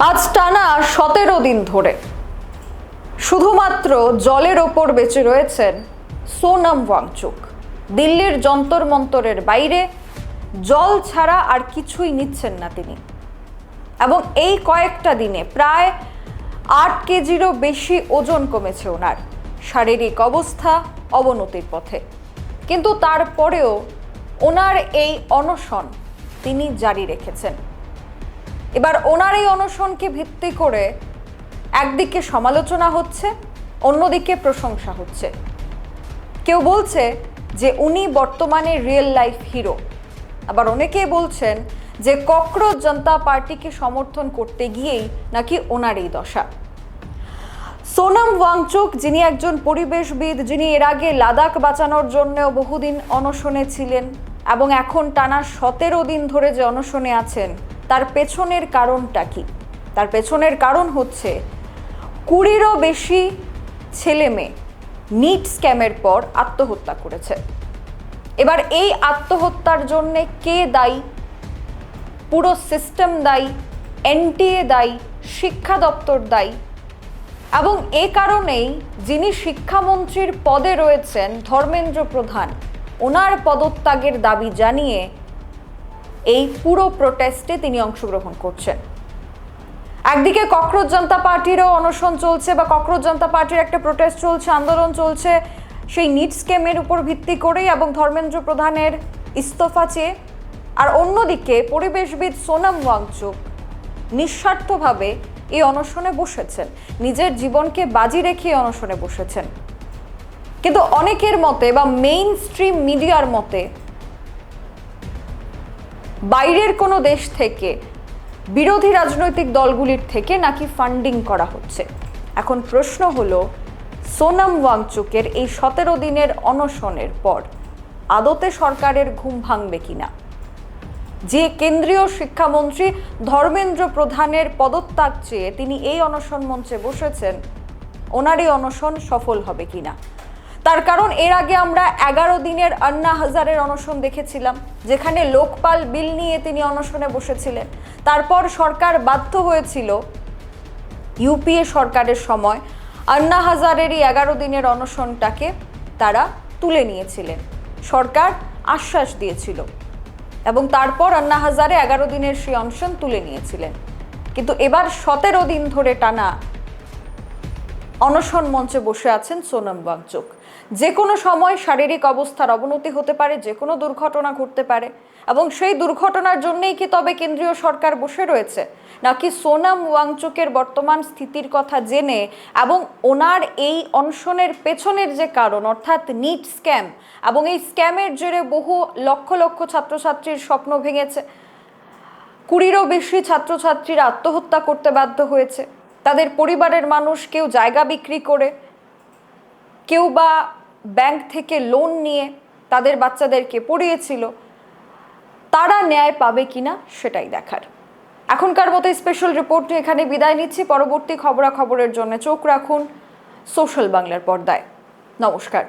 আজ টানা 17 দিন ধরে শুধুমাত্র জলের ওপর বেঁচে রয়েছেন সোনম ওয়াংচুক। দিল্লির যন্তর মন্তরের বাইরে জল ছাড়া আর কিছুই নিচ্ছেন না তিনি, এবং এই কয়েকটা দিনে প্রায় 8 কেজিরও বেশি ওজন কমেছে ওনার। শারীরিক অবস্থা অবনতির পথে, কিন্তু তারপরেও ওনার এই অনশন তিনি জারি রেখেছেন। এবার ওনার এই অনশনকে ভিত্তি করে একদিকে সমালোচনা হচ্ছে, অন্যদিকে প্রশংসা হচ্ছে। কেউ বলছে যে উনি বর্তমানে রিয়েল লাইফ হিরো, আবার অনেকেই বলছেন যে ককরোচ জনতা পার্টিকে সমর্থন করতে গিয়েই নাকি ওনার এই দশা। সোনম ওয়াংচুক, যিনি একজন পরিবেশবিদ, যিনি এর আগে লাদাখ বাঁচানোর জন্যও বহুদিন অনশনে ছিলেন এবং এখন টানা 17 দিন ধরে যে অনশনে আছেন, তার পেছনের কারণটা কি? তার পেছনের কারণ হচ্ছে 20-এরও বেশি ছেলে মেয়ে নিট স্ক্যামের পর আত্মহত্যা করেছে। এবার এই আত্মহত্যার জন্য কে দায়ী? পুরো সিস্টেম দায়ী, এনটিএ দায়ী, শিক্ষা দপ্তর দায়ী। এবং এ কারণেই যিনি শিক্ষামন্ত্রীর পদে রয়েছেন ধর্মেন্দ্র প্রধান, ওনার পদত্যাগের দাবি জানিয়ে এই পুরো প্রোটেস্টে তিনি অংশগ্রহণ করছেন। একদিকে ককরোচ জনতা পার্টিরও অনশন চলছে, বা ককরোচ জনতা পার্টির একটা প্রোটেস্ট চলছে, আন্দোলন চলছে সেই নিট স্ক্যামের উপর ভিত্তি করেই এবং ধর্মেন্দ্র প্রধানের ইস্তফা চেয়ে। আর অন্যদিকে পরিবেশবিদ সোনম ওয়াংচুক নিঃস্বার্থভাবে এই অনশনে বসেছেন, নিজের জীবনকে বাজি রেখে অনশনে বসেছেন। কিন্তু অনেকের মতে বা মেইন স্ট্রিম মিডিয়ার মতে বাইরের কোনো দেশ থেকে, বিরোধী রাজনৈতিক দলগুলির থেকে নাকি ফান্ডিং করা হচ্ছে। এখন প্রশ্ন হলো, সোনম ওয়াংচুকের এই 17 দিনের অনশনের পর আদতে সরকারের ঘুম ভাঙবে কিনা? যে কেন্দ্রীয় শিক্ষামন্ত্রী ধর্মেন্দ্র প্রধানের পদত্যাগ চেয়ে তিনি এই অনশন মঞ্চে বসেছেন, ওনার এই অনশন সফল হবে কিনা? তার কারণ এর আগে আমরা 11 দিনের আন্না হাজারের অনশন দেখেছিলাম, যেখানে লোকপাল বিল নিয়ে তিনি অনশনে বসেছিলেন। তারপর সরকার বাধ্য হয়েছিল, ইউপিএ সরকারের সময় আন্না হাজারেরই 11 দিনের অনশনটাকে তারা তুলে নিয়েছিলেন। সরকার আশ্বাস দিয়েছিল এবং তারপর আন্না হাজারে 11 দিনের সেই অনশন তুলে নিয়েছিলেন। কিন্তু এবার 17 দিন ধরে টানা অনশন মঞ্চে বসে আছেন সোনম ওয়াংচুক। যে কোনো সময় শারীরিক অবস্থার অবনতি হতে পারে, যে কোনো দুর্ঘটনা ঘটতে পারে, এবং সেই দুর্ঘটনার জন্যই কি তবে কেন্দ্রীয় সরকার বসে রয়েছে, নাকি সোনম ওয়াংচুকের বর্তমান স্থিতির কথা জেনে এবং ওনার এই অনশনের পেছনের যে কারণ, অর্থাৎ নিট স্ক্যাম, এবং এই স্ক্যামের জেরে বহু লক্ষ লক্ষ ছাত্রছাত্রীর স্বপ্ন ভেঙেছে, 20-এরও বেশি ছাত্রছাত্রীরা আত্মহত্যা করতে বাধ্য হয়েছে, তাদের পরিবারের মানুষ কেউ জায়গা বিক্রি করে, কেউ বা ব্যাংক থেকে লোন নিয়ে তাদের বাচ্চাদেরকে পড়িয়েছিল, তারা ন্যায় পাবে কিনা সেটাই দেখার। এখনকার মতো স্পেশাল রিপোর্ট নিয়ে এখানে বিদায় নিচ্ছি। পরবর্তী খবরাখবরের জন্য চোখ রাখুন সোশ্যাল বাংলার পর্দায়। নমস্কার।